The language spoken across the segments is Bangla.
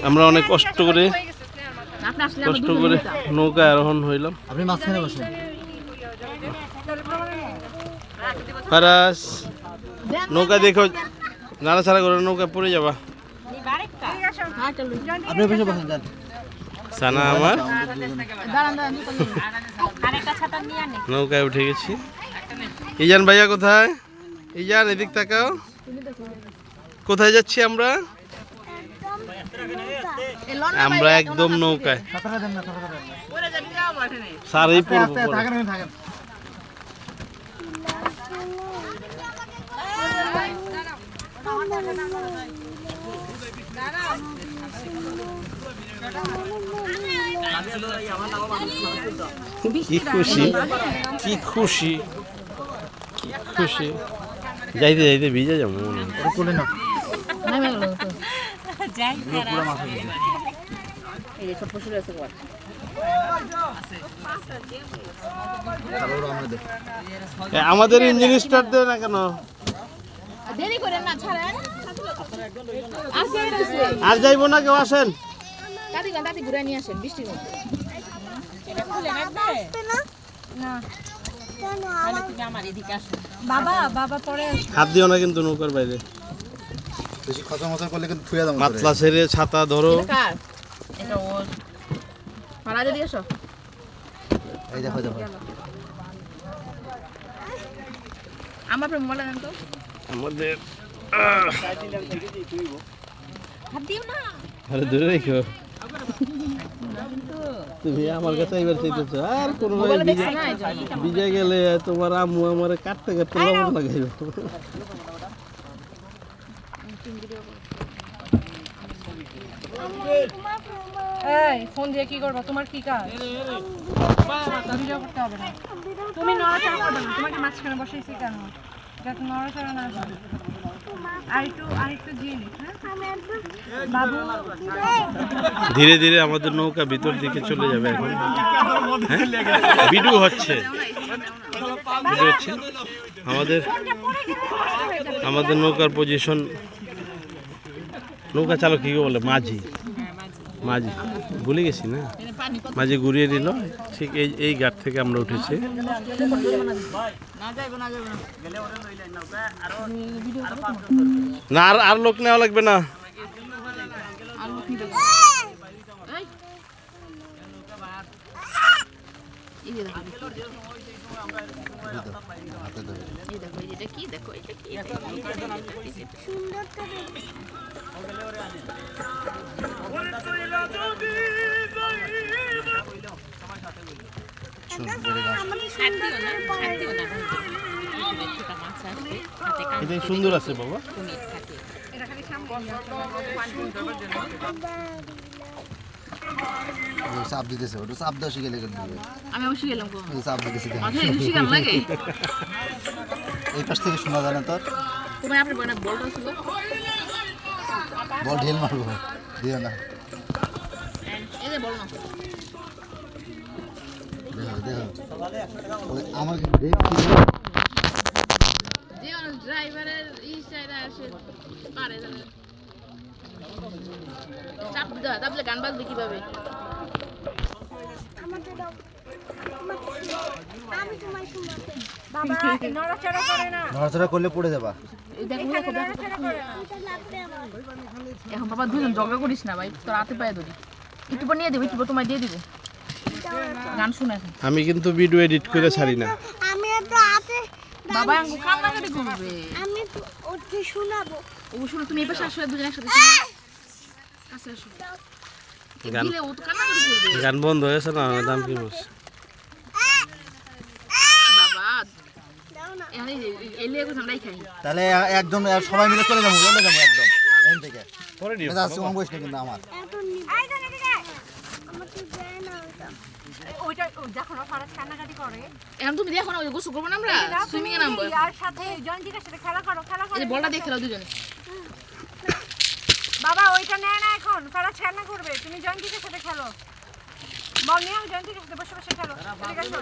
আমরা অনেক কষ্ট করে নৌকায় আরোহণ হইলাম। আপনি মাঝখানে বসেন। ফারাস নৌকা দেখো, নাড়াচাড়া করে নৌকা পড়ে যাবা। আপনি বসে বসেন যান। সানা আমার নৌকায় উঠে গেছি। ইজান ভাইয়া কোথায়? ইজান এদিক তাকাও, কোথায় যাচ্ছি আমরা? আমরা একদম নৌকায় সারাই পড়বো। কি খুশি, কি খুশি, কি খুশি। যাইতে যাইতে ভিজে যাবো মনে কোলে না আমাদের ইঞ্জিন স্টার্ট দেয় না কেন? আর যাইবো না, কেউ আসেন। হাত দিও না কিন্তু নৌকার বাইরে। পাতলা ছেড়ে ছাতা ধরো। আমাদের আরে দূরে রেখো, তুমি আমার কাছে এবার চাইতেছো। আর কোন বিজয় গেলে তোমার আম্মু আমার কাটতে কাটতে লবণ লাগাইব। এই ফোন দিয়ে কি করবা? তোমার কি কাজ? ভিডিও করতে হবে না। তুমি নড়াচড়া করবে না, তোমাকে মাঝখানে বসাইছি কেন? যাতে নড়াচড়া না করে। আরেকটু জিয়ে নি, হ্যাঁ বাবু। ধীরে ধীরে আমাদের নৌকা ভিতর দিকে চলে যাবে এখন। ভিডিও হচ্ছে, ভিডিও হচ্ছে। আমাদের নৌকার পজিশন, নৌকা চালক কি বলে? মাঝি, মাঝি ভুলে গেছি না, মাঝি ঘুরিয়ে দিল। ঠিক এই ঘাট থেকে আমরা উঠেছি। না আর লোক নেওয়া লাগবে না। এটা সুন্দর আছে বাবা। চাপ দিতেছে, ওটা চাপ দাও, শিখে লেগে দিবে। আমি অবশ্যই গেলাম, চাপ দিতেছে, লাগে এই পাশ থেকে শোনা যায় না তোর? তোমার আপনার বড় বলটা ছিল, বল ঢেল মারবো, দিও না। এই যে বল না, দেখো দেখো আমাকে ড্রাইভারের ইশারা আসে পারে জানে। চাপ দাও, তাহলে গান বাজবে কিভাবে? বাবা নড়াচড়া করে না, নড়াচড়া করলে পড়ে যাবা। এখন বাবা দুজন ঝগড়া করিস না ভাই, তোর হাতে পায়ে ধরি। একটু পর নিয়ে দেবো, একটু পর তোমায় দিয়ে দিব। গান শুনে আমি কিন্তু ভিডিও এডিট করে ছাড়ি না। আমি তো হাতে বাবা আঙ্গু কান্নাকাটি করবে, আমি ওকে শোনাবো। ও শুনো, তুমি এই পাশে আসো, দুজন একসাথে কাছে আসো। দিলে ও তো কান্নাকাটি করবে। গান বন্ধ হয়ে গেছে না, দাম কি বলছে বাবা? এলে এখন আমরাই খাই। তাহলে একদম সবাই মিলে চলে যাবো, চলে যাবো একদম এখান থেকে। পরে দিও কম বয়স না কিন্তু আমার। ওইটা দেখো না, ফারাজ কান্নাকাটি করে। এখন তুমি দেখো না, ওই গোসল করবো না আমরা, সুইমিং এ নামবো। আর সাথে জয়ন্তীর সাথে খেলা করো, এই বলটা দিয়ে খেলো দুজনে। বাবা ওইটা নেয় না, এখন ফারাজ কান্না করবে, তুমি জয়ন্তীর সাথে খেলো। বল নিয়ে জয়ন্তীর সাথে বসে বসে খেলো। ঠিক আছে,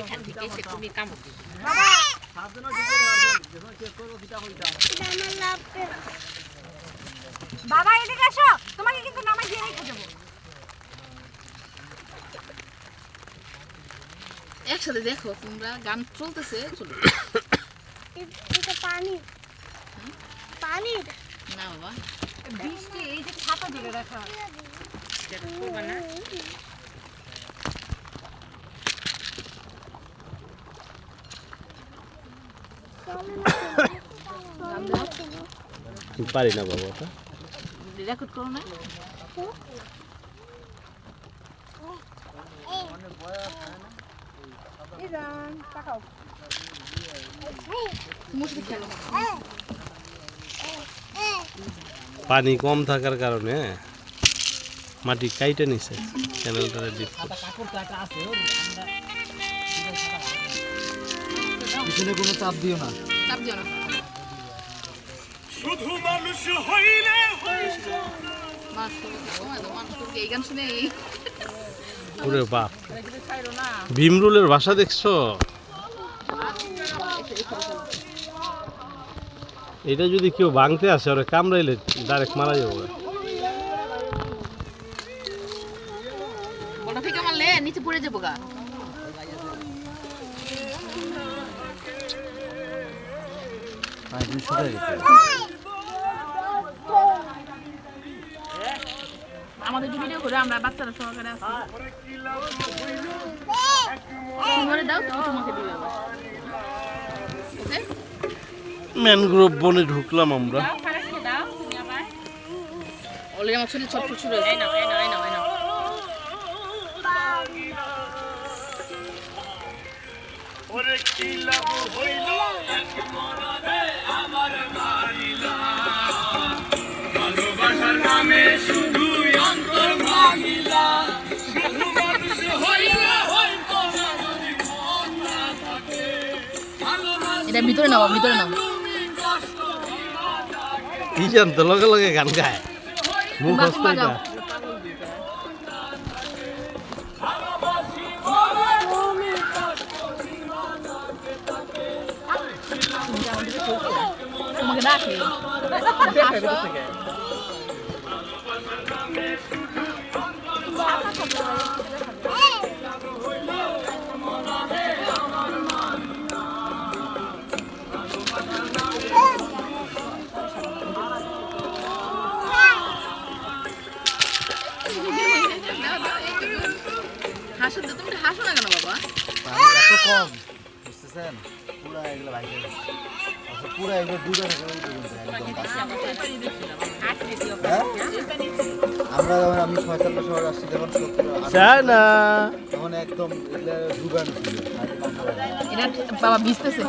এখান থেকে এসে তুমি কাম করো বাবা। সাবধানে দিকে রাখো, যখন চেক করব কিটা হইতা। বাবা এদিকে আসো, তোমাকে কিন্তু নামাই দিয়ে রেখে যাবো। একসাথে দেখো তোমরা, গান চলতেছে, চলো। এটা পানি পানি না বাবা, বৃষ্টি, এই যে ছাতা দিলে দেখা পারি না বাবা, ওটা রেকর্ড করো না। ইজান তাকাও। তোমার সাথে খেলো। পানি কম থাকার কারণে মাটি কাইটে নিছে চ্যানেলটা ডিপ পিছনে কোনো চাপ দিও না। চাপ দিও না। মানুষ এই গান শুনে ওরে বাপ, ভীমরুলের ভাষা দেখছো? এটা যদি কেউ ভাঙতে আসে ওরা কামড়াইলে ডাইরেক্ট মারা যাবে। ওটা থেকে মারলে নিচে পড়ে যাবো গা। আমাদের ভিডিও করে আমরা বাচ্চারা সহকারে আছি। তোমারে দাও, তুমি তোমাকে দিবে আবার। ওকে, ম্যানগ্রোভ বনে ঢুকলাম আমরা। অলরেডি আমার ছেলে ছটফট শুরু হয়েছে। এই নাও, এই নাও, এই নাও, এই নাও। এটা ভিতরে নাও, ভিতরে নাও। কি জানতো লগে লগে গান গায়, মুখস্থ এটা। তোমাকে ডাকে। হাসো তো, তুমি হাসো না কেন বাবা? এত কম বুঝতেছেন? পুরা এগুলো ভাই পুরা এগুলো ডুবে থাকে ওই পর্যন্ত একদম। হ্যাঁ? আমরা যখন আমি 46 শহর আসছি যখন 70 চায় না তখন একদম এগুলো ডুবানো ছিল। এটা বাবা ভিজতেছে।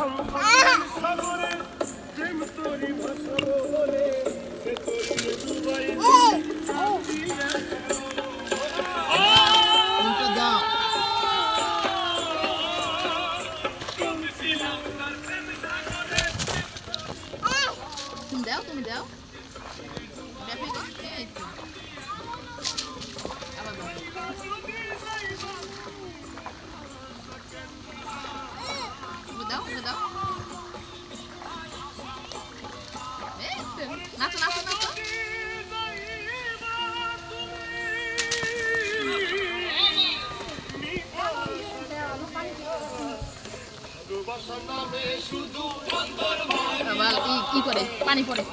তুমি দাও, তুমি দাও। এই তো। আবার দাও। তুমি দাও, তুমি দাও। এই তো। নাচো, নাচো, নাচো। আবার কি করে পানি পড়ে।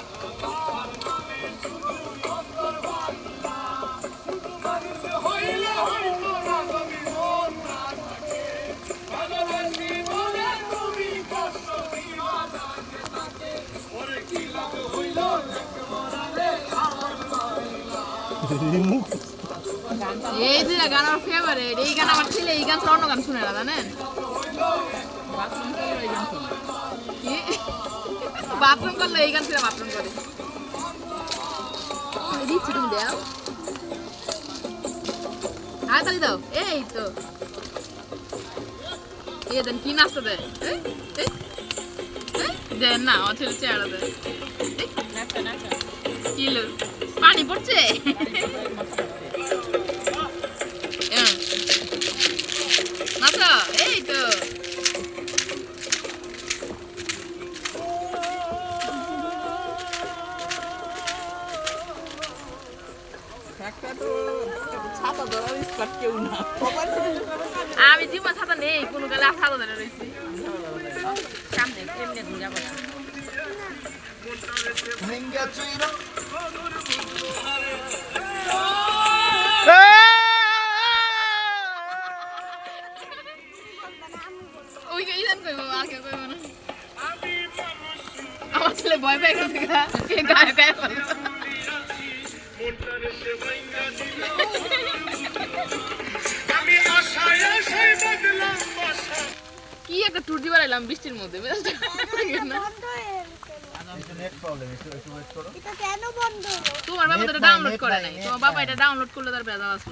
এই দুটা গান আমার ফেভারিট। এই গান আমার ছেলে এই গান অন্য গান শুনে না, জানেন? বাথরুম করলে এই গান ছেলে বাথরুম করে। দিচ্ছি, তুমি দাও। হাততালি দাও। এই তো এ দেন কি নাচতে দেয়। দেন না, আমার ছেলে চেহারা দেয়। কিলো পানি পড়ছে। নাচো, এই তো। আমি জীবন ছাতা নেই কোনো গেলে ছাতা ধরে রয়েছি সামনে এমনি ঘুরে বসে ওই কে ইদান কইবো আগে কইবো না আমার ছেলে ভয় পেয়ে গেছে গায়ে গায়ে কি একটা ট্যুর দিবার এলাম বৃষ্টির মধ্যে বন্ধ হয়ে গেছে। এটা কেন বন্ধ হলো? তোমার বাবা তো ডাউনলোড করে নাই তোমার বাবা এটা ডাউনলোড করলে তার বেজা আছে